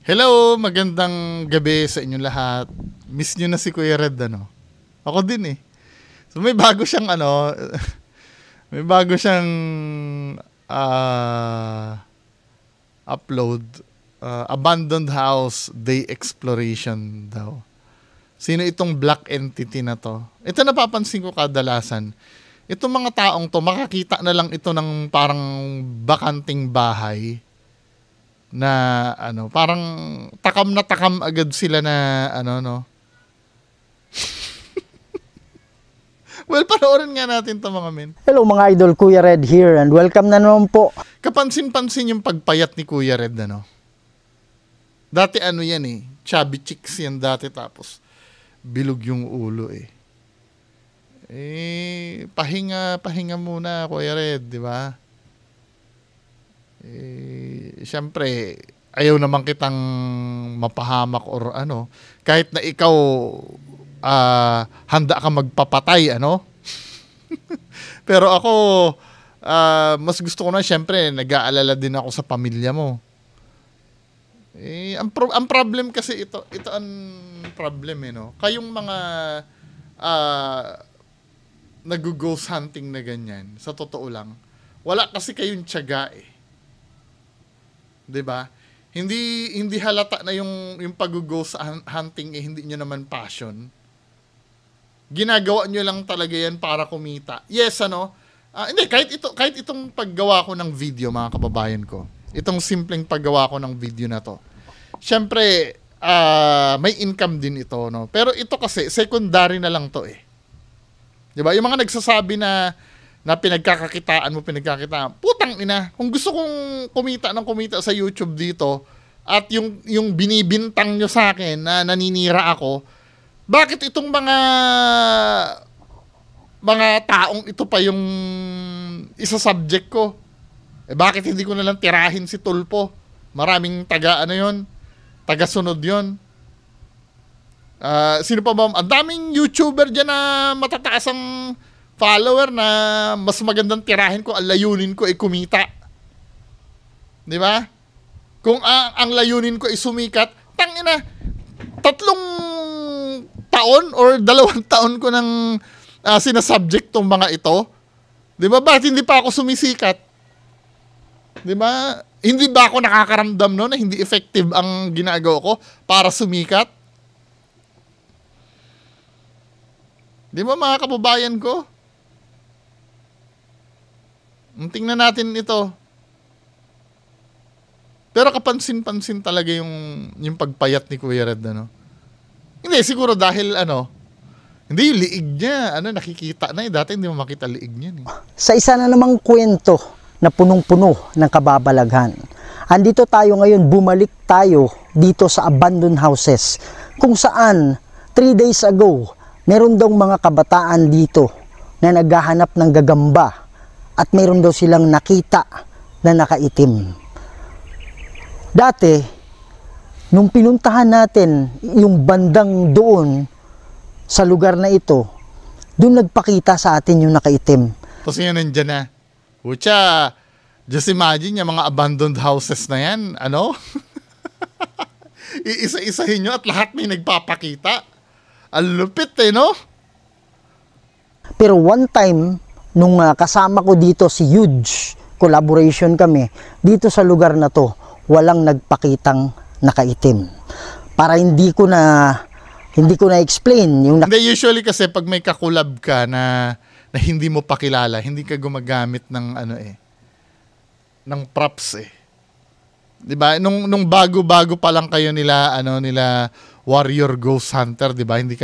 Hello, magandang gabi sa inyong lahat. Miss nyo na si Kuya Red, ano? Ako din eh. So may bago siyang may bago siyang upload. Abandoned House Day Exploration daw. Sino itong black entity na to? Ito napapansin ko kadalasan. Itong mga taong to, makakita na lang ito ng parang bakanting bahay na parang takam na takam agad sila na Well, panoorin nga natin to mga men. Hello mga idol, Kuya Red here and welcome na naman po. Kapansin-pansin yung pagpayat ni Kuya Red, Dati yan eh, chubby chicks yan dati tapos bilog yung ulo eh. Pahinga muna Kuya Red, di ba? Siyempre, ayaw naman kitang mapahamak or kahit na ikaw handa ka magpapatay, Pero ako, mas gusto ko na, siyempre, nag-aalala din ako sa pamilya mo. Ang problem kasi ito ang problem, Kayong mga nag-ghost hunting na ganyan, sa totoo lang, wala kasi kayong tiyaga eh. 'Di ba? Hindi halata na yung pag-ghost hunting hindi niyo naman passion. Ginagawa niyo lang talaga 'yan para kumita. Yes, hindi kahit itong paggawa ko ng video, mga kababayan ko. Itong simpleng paggawa ko ng video na 'to. Siyempre, may income din ito, Pero ito kasi secondary na lang 'to eh. 'Di ba? Yung mga nagsasabi na pinagkakakitaan, putang ina, kung gusto kong kumita sa YouTube dito at yung binibintang nyo sa akin na naninira ako, bakit itong mga taong ito pa yung isa subject ko? Bakit hindi ko nalang tirahin si Tulpo? Maraming taga-sunod yun. Sino pa ba? Ang daming YouTuber dyan na matataas ang follower na mas magandang tirahin ko, ang layunin ko ay kumita. Di ba? Kung ang layunin ko ay sumikat, tangina, 3 taon or 2 taon ko nang sinasubject tong mga ito. Di ba? Bakit hindi pa ako sumisikat? Di ba? Hindi ba ako nakakaramdam na hindi effective ang ginagawa ko para sumikat? Di ba mga kababayan ko? Tingnan natin ito. Pero kapansin-pansin talaga yung pagpayat ni Kuya Red, Hindi, siguro dahil, hindi yung liig niya, nakikita na eh. Dati hindi mo makita liig niya, eh. Sa isa na namang kwento na punong-puno ng kababalaghan. Andito tayo ngayon, bumalik tayo dito sa abandoned houses. Kung saan, 3 days ago, meron daw mga kabataan dito na naghahanap ng gagamba. At mayroon daw silang nakita na nakaitim. Dati, nung pinuntahan natin yung bandang doon sa lugar na ito, doon nagpakita sa atin yung nakaitim. Tapos yan nandyan na. Pucha, just imagine yung mga abandoned houses na yan, Iisa-isahin nyo at lahat may nagpapakita. Ang lupit Pero one time, nung kasama ko dito si Huge, collaboration kami, dito sa lugar na to, walang nagpakitang nakaitim. Para hindi ko na explain yung Hindi, usually kasi pag may kakulab ka na hindi mo pakilala, hindi ka gumagamit ng ng props eh. 'Di ba? Nung bago-bago pa lang kayo nila Warrior Ghost Hunter, 'di ba? Hindi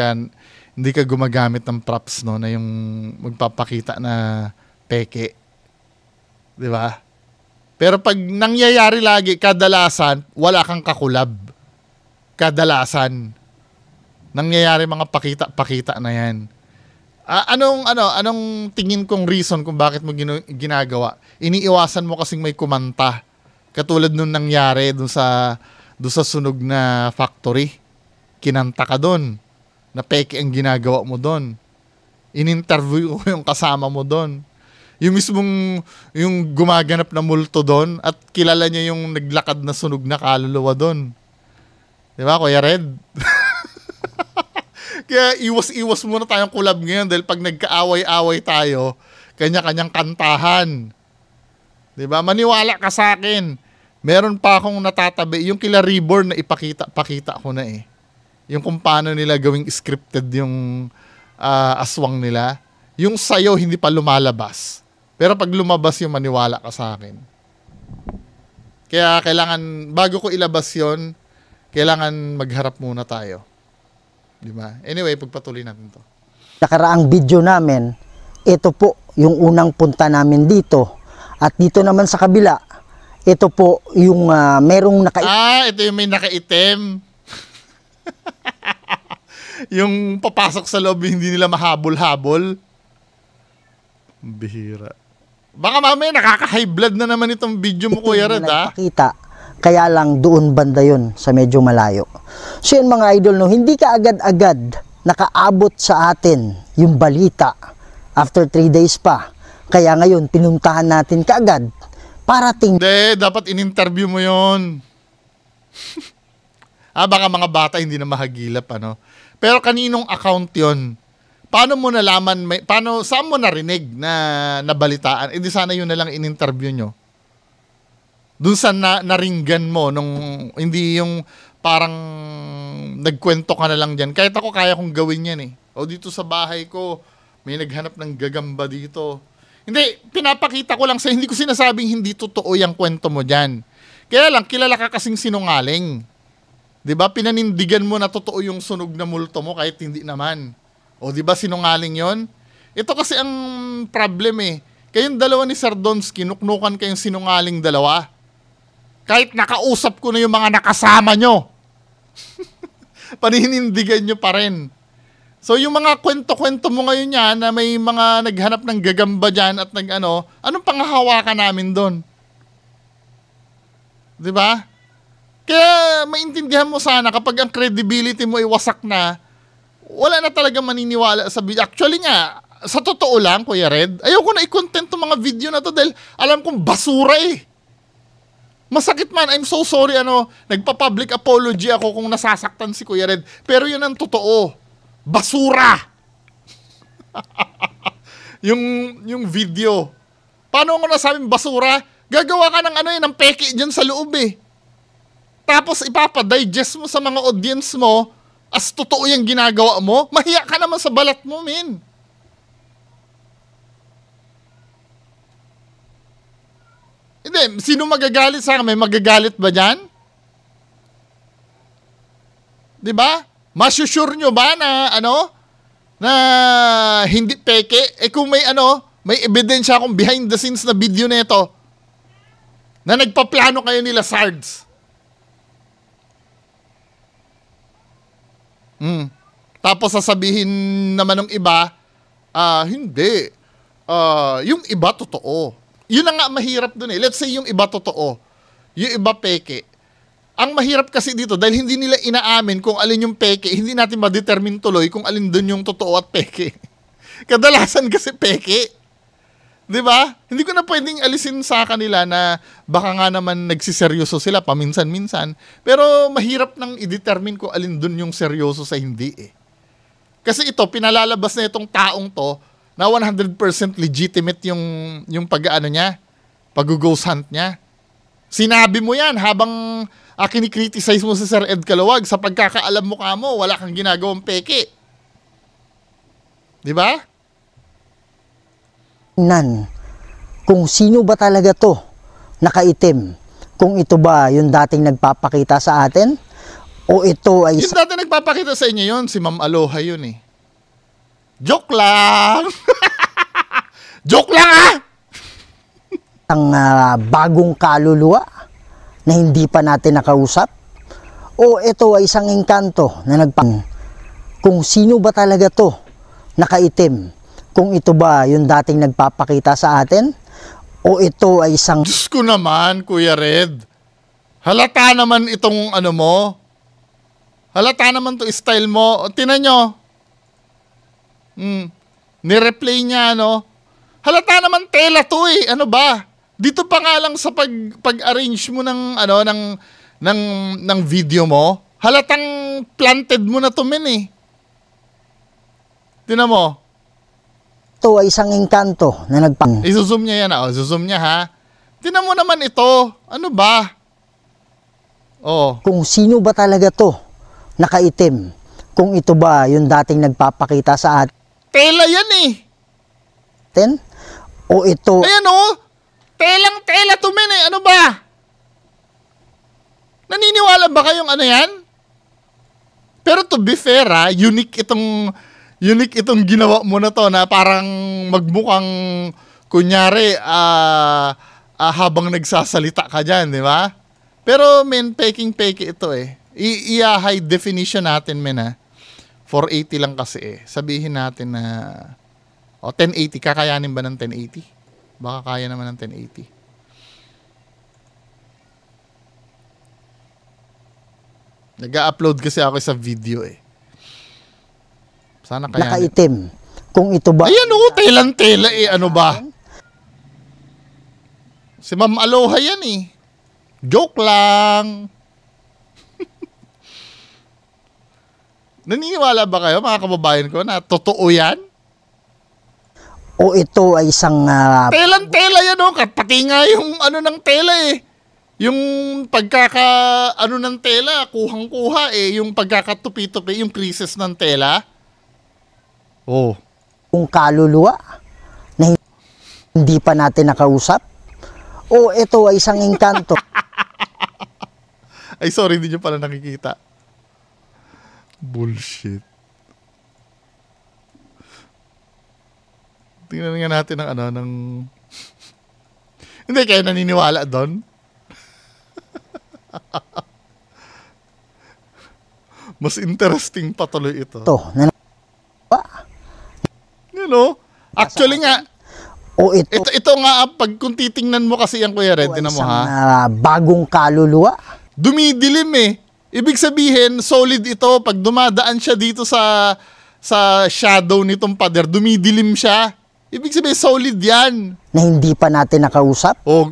ka gumagamit ng props na yung magpapakita na peke. 'Di ba? Pero pag nangyayari lagi, kadalasan wala kang kakulab. Kadalasan nangyayari mga pakita na 'yan. Anong tingin kong reason kung bakit mo ginagawa? Iniiwasan mo kasing may kumanta. Katulad nung nangyari doon sa sunog na factory. Kinanta ka doon. Na peke ang ginagawa mo doon. In-interview ko yung kasama mo doon. Yung mismong yung gumaganap na multo doon at kilala niya yung naglakad na sunog na kaluluwa doon. Di ba, Kuya Red? Kaya iwas-iwas muna tayong collab ngayon dahil pag nagkaaway-away tayo, kanya-kanyang kantahan. Di ba? Maniwala ka sa akin. Meron pa akong natatabi. Yung kila Reborn na pakita ko na eh. Yung kung paano nila gawing scripted yung aswang nila. Yung sayo hindi pa lumalabas. Pero pag lumabas yung maniwala ka sa akin. Kaya kailangan, bago ko ilabas yon, kailangan magharap muna tayo. Diba? Anyway, pagpatuloy natin to. Nakaraang video namin, ito po yung unang punta namin dito. At dito naman sa kabila, ito po yung merong ito yung may nakaitim. Yung papasok sa loob, hindi nila mahabol-habol. Bihira. Baka mamaya nakaka-high blood na naman itong video mo, Kuya Red, ha? Kaya lang doon banda yun sa medyo malayo. So yun mga idol, no, hindi ka agad-agad nakaabot sa atin yung balita after 3 days pa. Kaya ngayon, pinuntahan natin kaagad para Hindi, dapat in-interview mo yon. Baka mga bata hindi na mahagilap, ano? Pero kaninong account yon? Paano mo nalaman, saan mo narinig na nabalitaan? Di sana yun na lang in-interview nyo. Doon sa naringgan mo, hindi yung parang nagkwento ka na lang dyan. Kahit ako kaya kong gawin yan eh. O dito sa bahay ko, may naghanap ng gagamba dito. Hindi, pinapakita ko lang sa hindi ko sinasabing hindi totoo yung kwento mo dyan. Kaya lang, kilala ka kasing sinungaling. 'Di ba? Pinanindigan mo na totoo yung sunog na multo mo kahit hindi naman. O 'di ba sinungaling 'yon? Ito kasi ang problem eh. Kayong dalawa ni Sir Donsky, nuknukan kayong sinungaling dalawa. Kahit nakausap ko na yung mga nakasama nyo. Paninindigan nyo pa rin. So yung mga kwento-kwento mo ngayon yan na may mga naghanap ng gagamba dyan at anong panghahawakan namin doon? 'Di ba? Kaya maintindihan mo sana kapag ang credibility mo ay wasak na, wala na talaga maniniwala sa video. Actually nga, sa totoo lang, Kuya Red, ayoko na i-content itong mga video na to dahil alam kong basura eh. Masakit man, I'm so sorry, nagpa-public apology ako kung nasasaktan si Kuya Red. Pero yun ang totoo. Basura! yung video. Paano ko nasabing basura? Gagawa ka ng peke dyan sa loob eh. Tapos ipapadigest mo sa mga audience mo as totoo yung ginagawa mo, mahiya ka naman sa balat mo, min. Hindi, sino magagalit sa akin? May magagalit ba dyan? Diba? Masusure nyo ba na, na hindi peke? Kung may ebidensya akong behind the scenes na video nito, na nagpaplano kayo nila Sards. Tapos sasabihin naman ng iba, hindi. Yung iba totoo. Yun na nga mahirap dun eh. Let's say yung iba totoo. Yung iba peke. Ang mahirap kasi dito, dahil hindi nila inaamin kung alin yung peke, hindi natin ma-determine tuloy kung alin dun yung totoo at peke. Kadalasan kasi peke. 'Di ba? Hindi ko na pwedeng alisin sa kanila na baka nga naman nagsiseryoso sila paminsan-minsan, pero mahirap nang i-determine kung alin dun yung seryoso sa hindi eh. Kasi ito, pinalalabas na itong taong to na 100% legitimate yung niya, pag-ghost hunt niya. Sinabi mo yan habang kinikriticize mo si Sir Ed Calawag sa pagkakaalam mo ka mo, wala kang ginagawang peke. 'Di ba? Kung sino ba talaga to nakaitim, kung ito ba yung dating nagpapakita sa atin o ito ay yung dating nagpapakita sa inyo yun, si Ma'am Aloha yun eh. Joke lang. Joke lang ang bagong kaluluwa na hindi pa natin nakausap o ito ay isang engkanto na kung sino ba talaga to nakaitim, kung ito ba yung dating nagpapakita sa atin o ito ay isang Diyos ko naman, Kuya Red. Halata naman itong mo. Halata naman to style mo. Tingnan nyo. Nireplay niya, Halata naman tela to eh. Ano ba? Dito pa nga lang sa pag-arrange mo ng video mo, Halatang planted mo na to, men eh. Tingnan mo. Ito ay isang engkanto na nagpang. Isusum niya yan. Isusum niya, ha? Tingnan mo naman ito. Ano ba? Oh. Kung sino ba talaga to, nakaitim. Kung ito ba yung dating nagpapakita sa Tela yan eh. atin, o ito. Ayan oh. Telang-tela to, men eh. Ano ba? Naniniwala ba kayong ano yan? Pero to be fair, unique itong ginawa mo na to na parang magmukhang kunyari habang nagsasalita ka dyan, di ba? Pero men, peking-peke ito eh. I-high definition natin, men 480 lang kasi eh. Sabihin natin na 1080, kakayanin ba ng 1080? Baka kaya naman ng 1080. Nag-upload kasi ako sa video eh. Sana kaya. Nakaitim. Kung ito ba. Ayan oh, telang-tela eh. Ano ba? Si Ma'am Aloha yan eh. Joke lang. Naniniwala ba kayo mga kababayan ko na totoo yan? O ito ay isang Telang-tela yan oh. Pati nga yung ano ng tela eh. Yung ano ng tela, kuhang-kuha eh. Yung pagkakatupi-tupi, yung creases ng tela. Oh. kung kaluluwa na hindi pa natin nakausap. O ito ay isang engkanto. Ay sorry, hindi nyo pala nakikita. Bullshit. Tingnan nga natin ng ano, ng... Hindi kayo naniniwala doon? Mas interesting pa tuloy ito. Ito, You know? Actually nga, o ito ito nga, pag kung titingnan mo kasi yan, Kuya Red, ay tinan mo isang ha. bagong kaluluwa. Dumidilim eh. Ibig sabihin, solid ito. Pag dumadaan siya dito sa shadow nitong pader, dumidilim siya. Ibig sabihin, solid yan. Na hindi pa natin nakausap. O,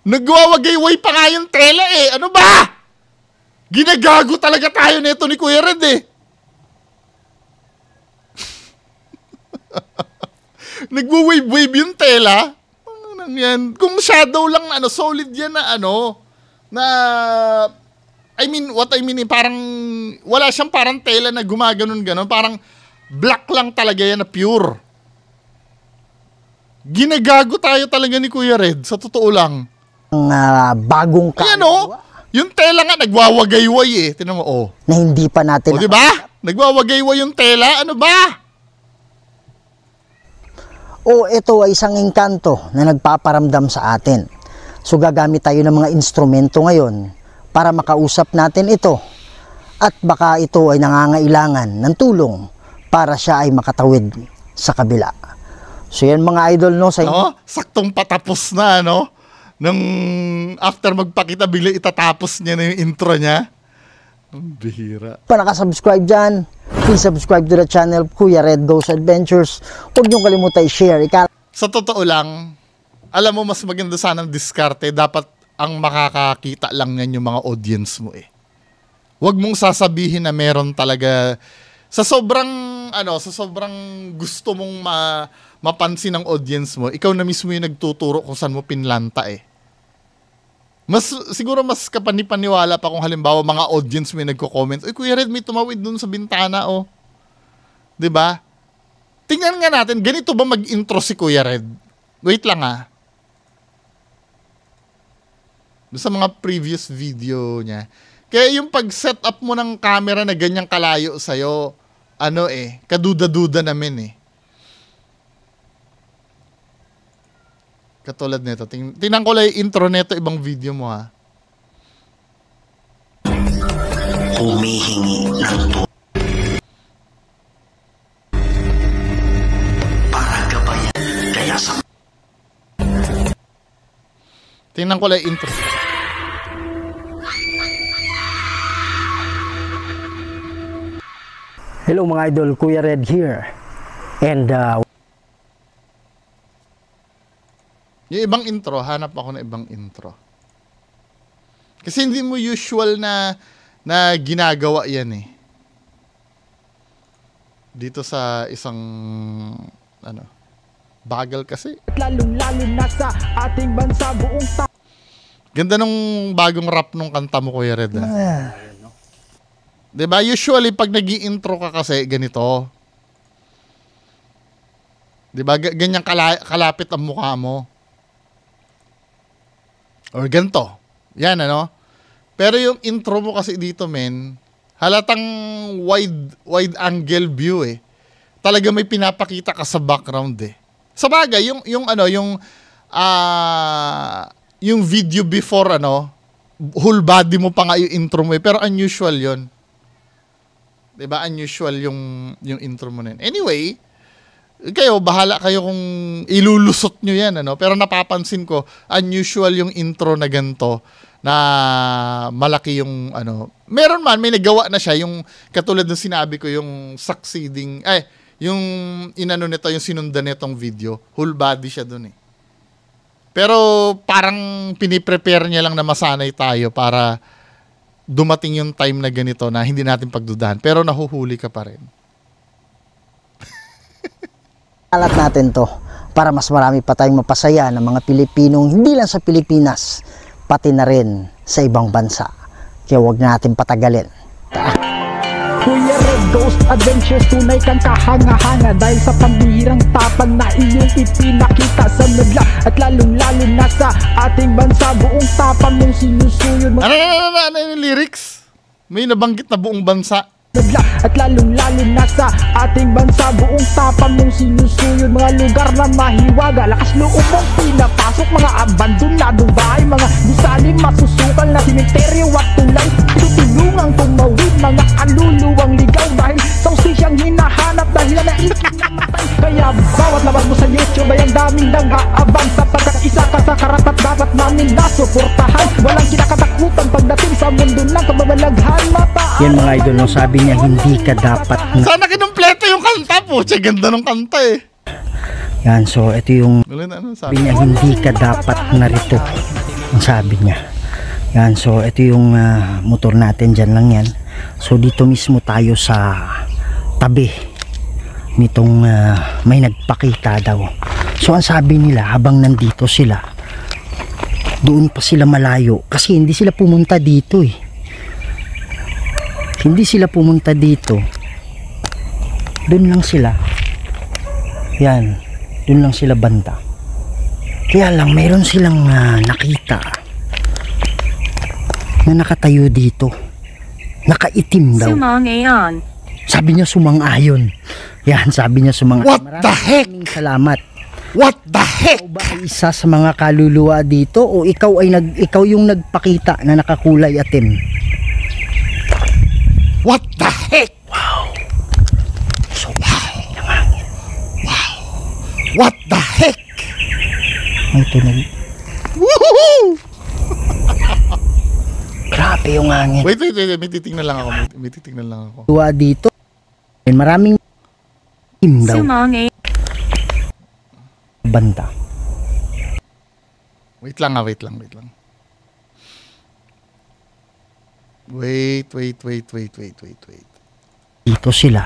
nagwawagay-way pa nga yung tela eh. Ano ba? Ginagago talaga tayo nito ni Kuya Red eh. Nagwa-wave-wave yung tela. Ano yan? Kung shadow lang na ano, solid yan na ano, na, what I mean, parang, wala siyang parang tela na gumaganon-ganon. Parang, black lang talaga yan na pure. Ginagago tayo talaga ni Kuya Red, sa totoo lang. Ang bagong Ayan o, kaluluwa. yung tela nga, nagwawagay-way eh. Tinan mo, oh. Na hindi pa natin O, diba? Nagwawagay-way yung tela, ano ba? O ito ay isang engkanto na nagpaparamdam sa atin. So gagamit tayo ng mga instrumento ngayon para makausap natin ito. At baka ito ay nangangailangan ng tulong para siya ay makatawid sa kabila. So yan mga idol, no? Saktong patapos na, no? Nung after magpakita, bigla itatapos niya na yung intro niya. Ang bihira. Pa nakasubscribe dyan, please subscribe to the channel Kuya Red Goes Adventures. Huwag niyong kalimutan i-share. Sa totoo lang, alam mo mas maganda sanang diskarte. Dapat ang makakakita lang yan yung mga audience mo eh. Huwag mong sasabihin na meron talaga sa sobrang gusto mong mapansin ng audience mo, ikaw na mismo yung nagtuturo kung saan mo pinlanta eh. Siguro mas kapanipaniwala pa kung halimbawa mga audience may nagko-comment, "Uy, Kuya Red, may tumawid dun sa bintana, oh." 'Di ba? Tingnan nga natin, ganito ba mag-intro si Kuya Red? Wait lang doon sa mga previous video niya. Kaya yung pag-set up mo ng camera na ganyang kalayo sa'yo, kaduda-duda namin eh. Katulad nito. Tingnan ko lang yung intro nito, ibang video mo ha. Humihingi ng para gabayan. Kaya sa Tingnan ko lang yung intro. Hello mga idol, Kuya Red here. And Yung ibang intro, hanap ako ng ibang intro. Kasi hindi mo usual na na ginagawa yan eh. Dito sa isang ano, bagal kasi. Lalong-lalo na sa ating bansa buong Ganda nung bagong rap nung kanta mo, Kuya Red. Diba? Usually, pag nag-i-intro ka kasi, ganito. Diba? Ganyang kalapit ang mukha mo. Or ganito. Yan, ano? Pero yung intro mo kasi dito, men, halatang wide angle view eh. Talaga may pinapakita ka sa background eh. Sa bagay, yung video before, whole body mo pa nga yung intro mo eh. Pero unusual yon. Diba? Unusual yung intro mo na yun. Anyway, kayo, bahala kayo kung ilulusot nyo yan, Pero napapansin ko, unusual yung intro na ganito, na malaki yung, Meron man, may nagawa na siya, yung, katulad ng sinabi ko, yung succeeding, yung nito, yung sinundan nitong video, whole body siya dun eh. Pero parang piniprepare niya lang na masanay tayo para dumating yung time na ganito na hindi natin pagdudahan. Pero nahuhuli ka pa rin. Alat natin to para mas marami pa tayong mapasaya ng mga Pilipinong hindi lang sa Pilipinas, pati na rin sa ibang bansa. Kaya huwag na natin patagalin. Kuya Red Ghost Adventures, tunay kang kahanga-hanga dahil sa pambihirang tapang na iyong ipinakita sa madla at lalong-lalo na sa ating bansa buong tapang mong sinusuyod mo. Ano yung lyrics? May nabanggit na buong bansa. At lalong-lalo na sa ating bansa buong tapang mong sinusuyod, mga lugar na mahiwaga, lakas loob mong pinapasok, mga abandonadong bahay, mga gusaling masusukal na simenteryo at tulay, tutulungang tumawid, mga kaluluwang ligaw dahil sa usisyang hinahanap dahil na itinatay. Kaya bawat labas mo sa YouTube ay ang daming nag-aabang, sapagkat isa ka sa karapat dapat namin nasuportahan, walang kinakatakutan pagdating sa mundo ng kababalaghan. Yan mga idol, no, sabi niya hindi ka dapat na... Sana kinumpleto yung kanta po. Siya ganda ng kanta eh. Yan, so ito yung sabi niya, hindi ka dapat narito. Ang sabi niya. Yan, so ito yung motor natin, dyan lang yan. So dito mismo tayo sa tabi nitong may nagpakita daw. So ang sabi nila, habang nandito sila, doon pa sila malayo kasi hindi sila pumunta dito eh. Hindi sila pumunta dito. Doon lang sila. Yan. Doon lang sila banda. Kaya lang, mayroon silang nakita na nakatayo dito. Nakaitim daw. Sumang-ayon. Sabi niya sumang-ayon. Yan, sabi niya sumang-ayon. What the heck? Maraming salamat. What the heck? Ikaw ba ay isa sa mga kaluluwa dito o ikaw yung nagpakita na nakakulay atim? What the heck? Wow. So, Wow. What the heck? may tunog. Woohoo! Grabe yung hangin. Wait. May titingnan lang ako. May titingnan lang ako. Luwa dito. Maraming itim daw. Sumang-ayon. Banda. Wait lang. Wait. Dito sila.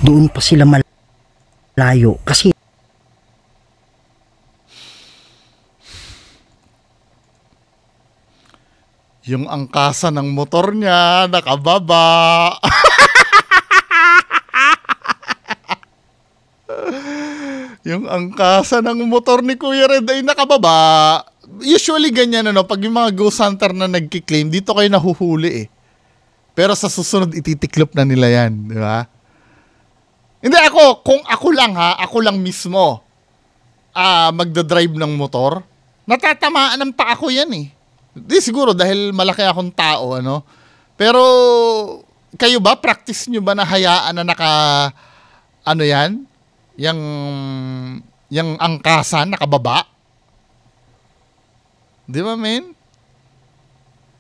Doon pa sila malayo kasi yung angkasa ng motor niya nakababa. Yung angkasa ng motor ni Kuya Red ay nakababa. Usually ganyan pag yung mga ghost hunter na nagki-claim, dito kayo nahuhuli eh. Pero sa susunod ititiklop na nila yan, di ba? Hindi kung ako lang mismo magdadrive ng motor, natatamaan ng pa ako yan eh. Di siguro dahil malaki akong tao, Pero kayo ba, practice nyo ba na hayaan na yung angkasan nakababa? Di ba, men?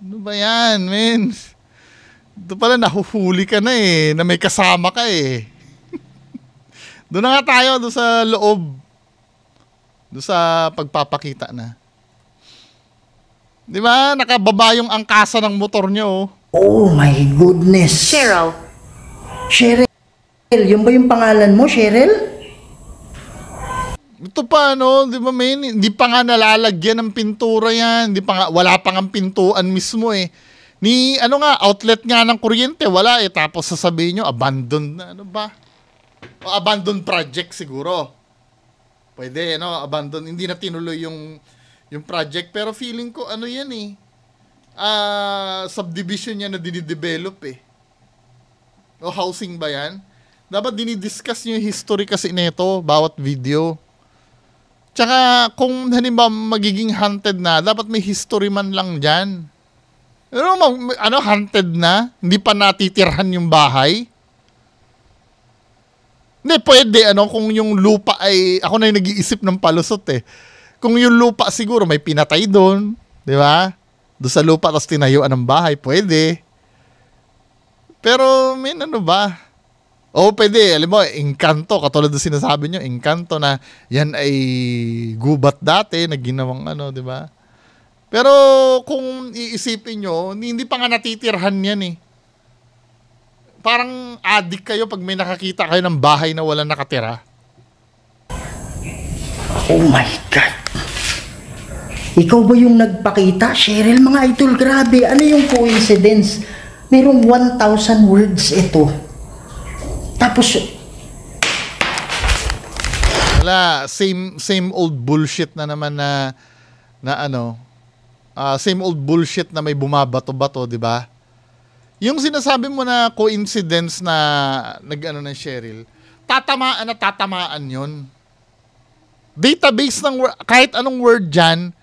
Ano ba yan, men? Ito pala, nahuhuli ka na eh, na may kasama ka eh. Doon na nga tayo, doon sa loob. Doon sa pagpapakita na. Di ba? Nakababa yung angkasa ng motor nyo. Oh my goodness. Cheryl. Cheryl. Yun ba yung pangalan mo, Cheryl? Ito pa, no? Di ba, men? Hindi pa nga nalalagyan ng pintura yan. Hindi pa nga, wala pa nga pintuan mismo eh. Ni, ano nga, outlet nga ng kuryente, wala eh. Tapos sasabihin nyo, abandoned na, ano ba? O abandoned project siguro. Pwede, no? Abandoned. Hindi na tinuloy yung project. Pero feeling ko, ano yan eh. Subdivision yan na dinidevelop eh. O housing ba yan? Dapat dinidiscuss nyo yung history kasi nito, bawat video. Tsaka kung halimbawa magiging haunted na, dapat may history man lang dyan. Ano, haunted na? Hindi pa natitirhan yung bahay? Hindi, pwede, ano, kung yung lupa ay, ako na yung nag-iisip ng palusot eh. Kung yung lupa siguro may pinatay doon, di ba? Doon sa lupa, tapos tinayuan ng bahay, pwede. Pero, ano ba? O pwede, alam mo, engkanto, katulad ng sinasabi nyo, engkanto na yan ay gubat dati, na ginawang ano, di ba? Pero kung iisipin nyo, hindi pa nga natitirhan yan eh. Parang addict kayo pag may nakakita kayo ng bahay na wala nakatira. Oh my God. Ikaw ba yung nagpakita, Cheryl? Mga idol, grabe. Ano yung coincidence? Merong 1,000 words ito. Tapos, wala, same old bullshit na naman na ano, same old bullshit na may bumabato-bato, di ba? Yung sinasabi mo na coincidence na nag-ano ng Cheryl, tatamaan yun. Database ng kahit anong word dyan,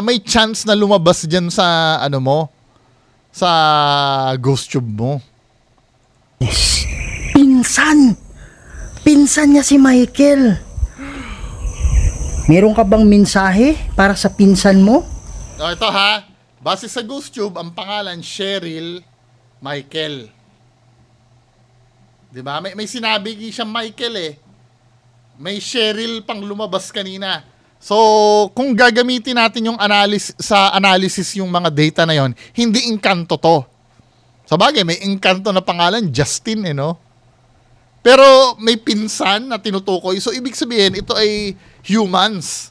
may chance na lumabas dyan sa ano mo, sa GhostTube mo. yes. Pinsan niya si Michael. Meron ka bang mensahe para sa pinsan mo? Ito ha, base sa GhostTube, ang pangalan Cheryl Michael. Diba? May sinabi siyang Michael eh. May Cheryl pang lumabas kanina. So, kung gagamitin natin yung analysis yung mga data na yon, hindi engkanto to. Sa bagay, may engkanto na pangalan, Justin eh, no? Pero may pinsan na tinutukoy. So, ibig sabihin, ito ay humans.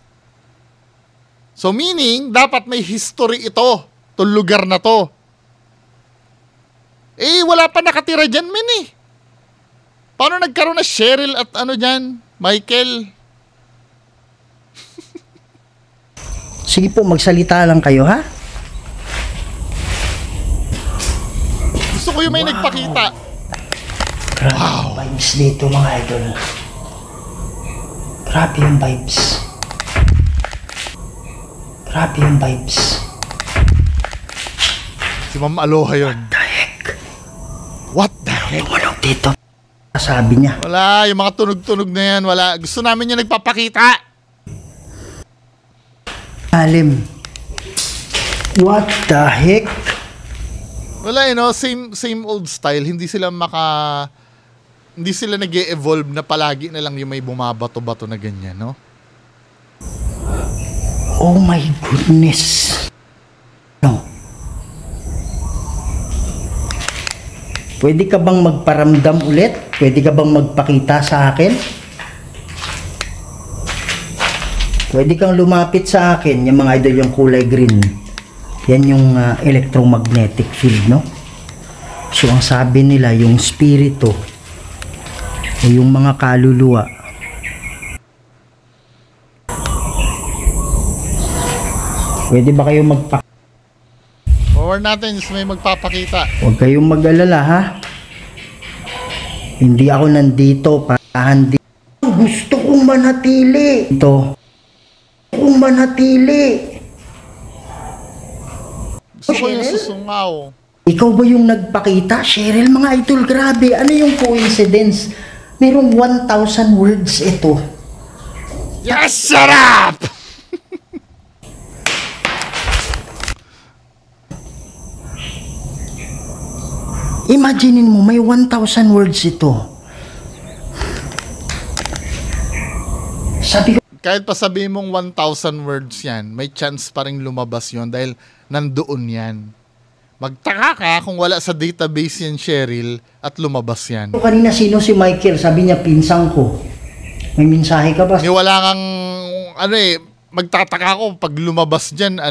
So, meaning, dapat may history ito. Itong lugar na to. Eh, wala pa nakatira dyan, men eh. Paano nagkaroon na Cheryl at ano dyan? Michael? Sige po, magsalita lang kayo, ha? Gusto ko yung may nagpakita. Grabe yung vibes dito, mga idol. Grabe yung vibes. Grabe yung vibes. Si Ma'am Aloha yun. The heck? What the heck? Tumunog dito. Sabi niya. Wala, yung mga tunog-tunog na yan, wala. Gusto namin yung nagpapakita. Alim. What the heck? Wala, you know, same old style. Hindi sila nag-e-evolve na palagi na lang yung may bumabato-bato na ganyan, no? Oh my goodness. No. Pwede ka bang magparamdam ulit? Pwede ka bang magpakita sa akin? Pwede kang lumapit sa akin, yung mga idol, yung kulay green. Yan yung electromagnetic field, no? So, ang sabi nila, yung spirito, o yung mga kaluluwa, pwede ba kayo magpakita? Forward natin, gusto may magpapakita. Huwag kayong mag-alala, ha? Hindi ako nandito para gusto kong manatili. Ito. Gusto kong manatili. Gusto ko yung susungaw. Ikaw ba yung nagpakita, Cheryl? Mga idol, grabe. Ano yung coincidence? Merong 1,000 words ito. Yes, shut up! Imaginin mo, may 1,000 words ito. Sabi ko, Kahit pa sabihin mong 1,000 words yan, may chance pa rin lumabas yon dahil nandoon yan. Magtaka ka kung wala sa database yan, Cheryl, at lumabas yan. Kanina sino si Michael? Sabi niya, pinsang ko. May mensahe ka ba? Wala kang, magtataka ko pag lumabas dyan,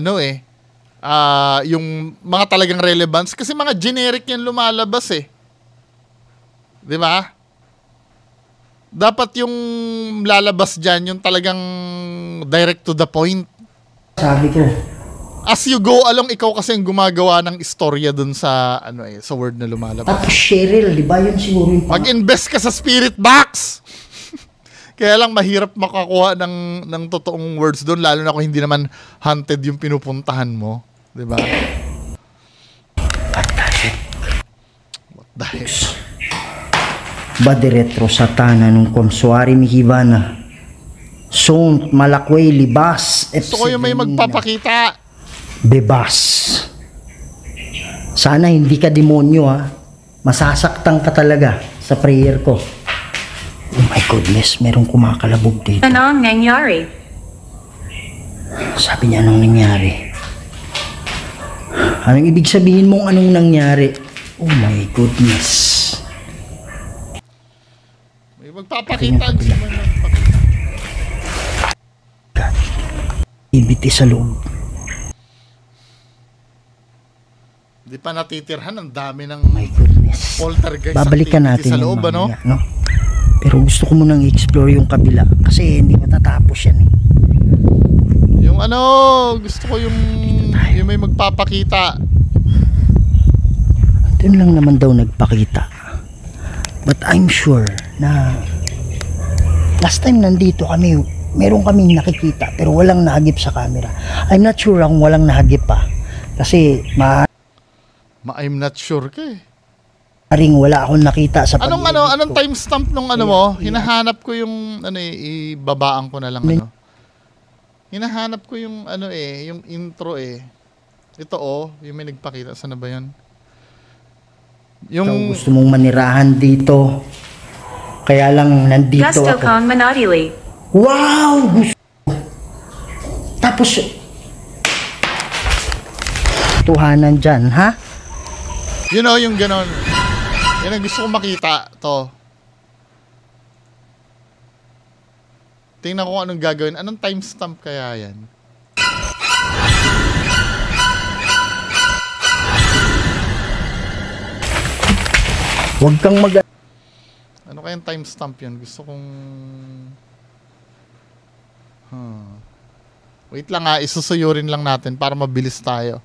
yung mga talagang relevance. Kasi mga generic yan lumalabas eh. Di ba? Dapat yung lalabas dyan, yung talagang direct to the point. Sabi ko. As you go along, ikaw kasi yung gumagawa ng istorya dun sa, sa word na lumalabas. At Cheryl, di ba yun siguro yung Mag-invest ka sa spirit box! Kaya lang mahirap makakuha ng totoong words doon, lalo na kung hindi naman hunted yung pinupuntahan mo. Diba? What the heck? What the heck? Badiretro satana nung komsuari mi hibana. Sont malakway libas. Gusto ko yung may magpapakita. Bebas. Sana hindi ka demonyo ha. Masasaktan ka talaga sa prayer ko. Oh my goodness, merong kumakalabog dito. Anong nangyari? Sabi niya anong nangyari. Anong ibig sabihin mong anong nangyari? Oh my goodness. May magpapakita. Gusto mo yung magpapakita. God. Ibiti sa loob. Di pa natitirhan, ang dami ng My goodness. poltergeist Babalikan activity natin sa yung loob, mamaya, no? Pero gusto ko munang i-explore yung kabila kasi hindi matatapos yan eh. Yung gusto ko yung may magpapakita. Doon lang naman daw nagpakita. But I'm sure na last time nandito kami, meron kaming nakikita pero walang nahagip sa camera. I'm not sure kung walang nahagip pa. Kasi I'm not sure ka eh. maaaring wala akong nakita sa Anong timestamp nung mo? Hinahanap ko yung ibabaan ko na lang Hinahanap ko yung yung intro eh. Ito yung may nagpakita. Sana ba yun? Yung gusto mong manirahan dito. Kaya lang nandito Gusto ako. kong manatili. Wow! Gusto. Tapos tuhanan dyan, ha? yung ganon. Yan ang gusto kong makita. To. Tingnan ko anong gagawin. Anong timestamp kaya yan? Huwag kang Ano kayang timestamp yan? Gusto kong... Wait lang isusuyurin lang natin para mabilis tayo.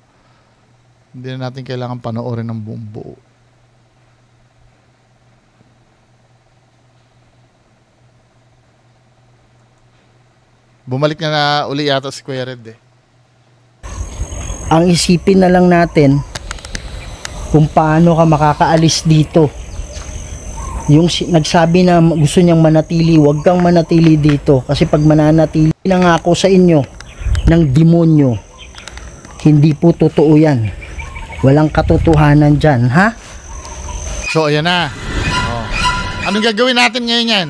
Hindi na natin kailangan panoorin ng buong buo. Bumalik na uli yata si Kuya Red eh. Ang isipin na lang natin kung paano ka makakaalis dito. Yung nagsabi na gusto niyang manatili, huwag kang manatili dito. Kasi pag mananatili lang ako sa inyo ng demonyo, hindi po totoo yan. Walang katotohanan dyan, ha? So, ayan na. Anong gagawin natin ngayon yan?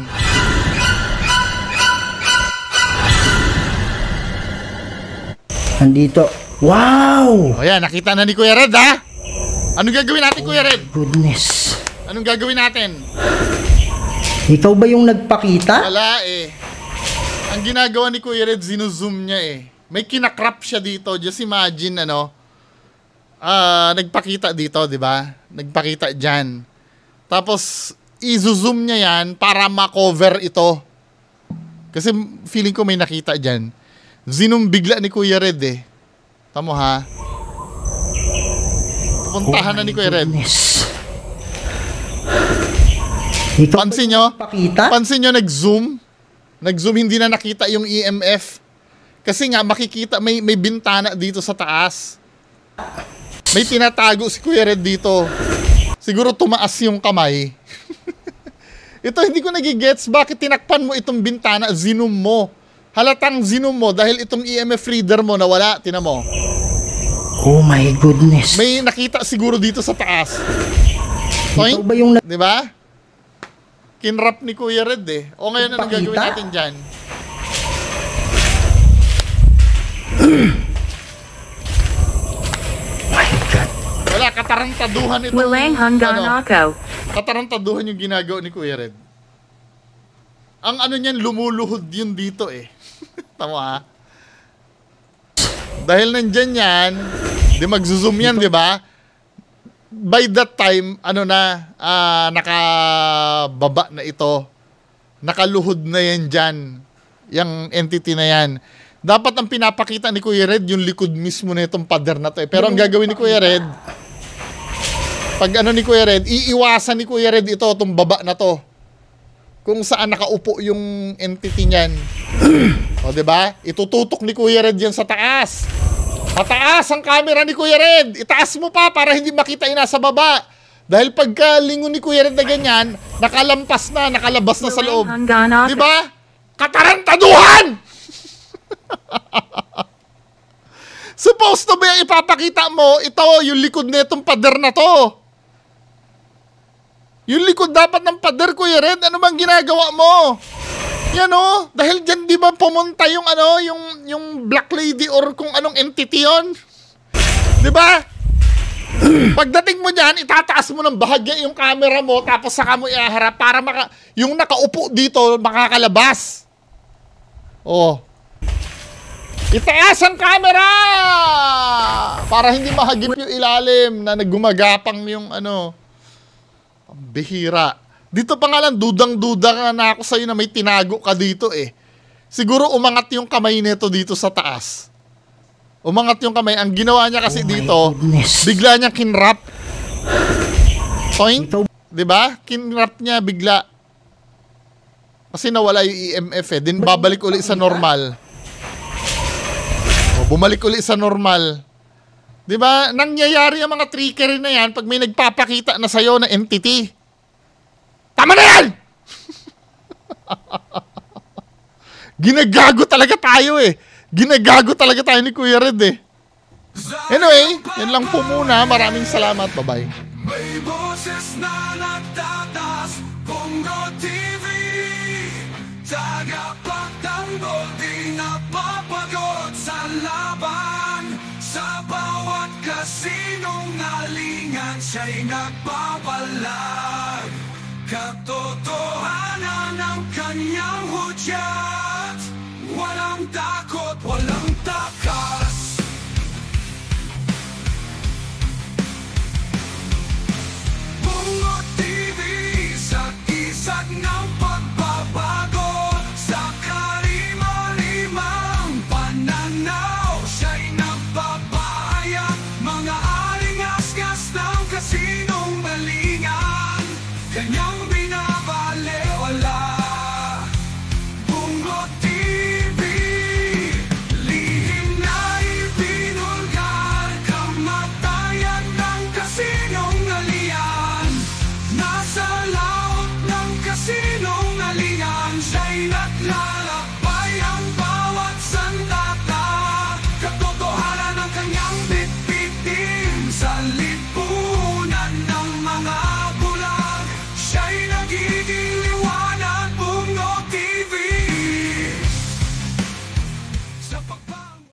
Nandito. Wow! Ayan, nakita na ni Kuya Red, ha? Anong gagawin natin, Kuya Red? Goodness. Anong gagawin natin? Ikaw ba yung nagpakita? Wala eh. Ang ginagawa ni Kuya Red, zinuzoom niya eh. May kinakrap siya dito. Just imagine, nagpakita dito, di ba? Nagpakita dyan. Tapos, i-zoom niya yan para ma-cover ito. Kasi feeling ko may nakita dyan. Zinum bigla ni Kuya Red eh. Tamo ha. Pupuntahan na ni Kuya Red. Ikaw Pansin nyo? pakita? Pansin nyo nag-zoom? Nag-zoom hindi na nakita yung EMF. Kasi nga makikita may bintana dito sa taas. May tinatago si Kuya Red dito. Siguro tumaas yung kamay. Ito hindi ko nagigets bakit tinakpan mo itong bintana, zinum mo. Halatang zinum mo dahil itong EMF reader mo nawala, tina mo. Oh my goodness. May nakita siguro dito sa taas. Ikaw ba yung Di ba? Kinrap ni Kuya Red eh. O ngayon anong gagawin Pakita? natin dyan? My God. Wala, katarantaduhan itong, Walang hanggan ako. katarantaduhan yung ginagawa ni Kuya Red. Ang ano niyan, lumuluhod yun dito eh. Tama ha? Dahil nandyan yan, di magzo-zoom yan, di ba? By that time, nakababa na ito. Nakaluhod na yan dyan. Yung entity na yan. Dapat ang pinapakita ni Kuya Red, yung likod mismo na itong pader na to eh. Pero ang gagawin ni Kuya Red, pag ni Kuya Red, iiwasan ni Kuya Red ito, itong baba na to. Kung saan nakaupo yung entity niyan. O, diba? Itututok ni Kuya Red yan sa taas. Mataas ang camera ni Kuya Red. Itaas mo pa para hindi makita yung nasa baba. Dahil pagkalingon ni Kuya Red na ganyan, nakalampas na, nakalabas na sa loob. Diba? Katarantaduhan! Supposed to be ipapakita mo, ito, yung likod na itong pader na to. Yung likod dapat ng pader, Kuya Red, ano bang ginagawa mo? Yan o, dahil dyan di ba pumunta yung yung black lady or kung anong entity yon, di ba? Pagdating mo dyan, itataas mo ng bahagya yung camera mo, tapos saka mo iharap para yung nakaupo dito makakalabas. Oh. Itaas ang camera! Para hindi mahagip yung ilalim na naggumagapang yung bihira. Dito pa nga lang, dudang-duda na ako sa'yo na may tinago ka dito eh. Siguro umangat yung kamay nito dito sa taas. Umangat yung kamay. Ang ginawa niya kasi dito, bigla niya kinrap. Point? Diba? Kinrap niya bigla. Kasi nawala yung EMF eh. Din babalik uli sa normal. O, bumalik uli sa normal. Diba? Nangyayari ang mga trickery na yan pag may nagpapakita na sa'yo na entity. Tama na yan! Ginagago talaga tayo eh. Ginagago talaga tayo ni Kuya Red eh. Anyway, yan lang po muna. Maraming salamat. Bye-bye. May boses na nagtatas, Bongo TV. Tagapagtanggol, di napapagod sa laban. Sa bawat kasinungalingan, siya'y nagpapalag. Katotohanan ng kanyang hudyat. Walang takot, walang takas. Bongo TV, sa isag ng pagbabago. Sa karima-rimang pananaw, siya'y nagpapahayag. Mga alingas-gas ng kasinungalingan, kanyang binabalewala. Bongo TV, lihim na ibinulgar. Kamatayan ng kasinungalingan. Nasa laot ng kasinungalingan, siya'y natla.